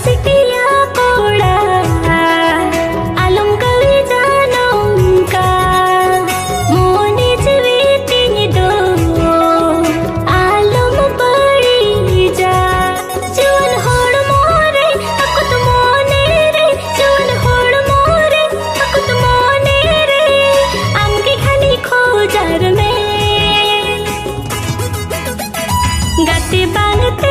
सिटिया कोड़ा आलम कवि जानों का मोने चवीती दो आलम बड़ी जा जीवन होड़ मोरे अकुत मोने रे जीवन होड़ मोरे अकुत मोने रे आमके खानी खोजार में गाते बांगते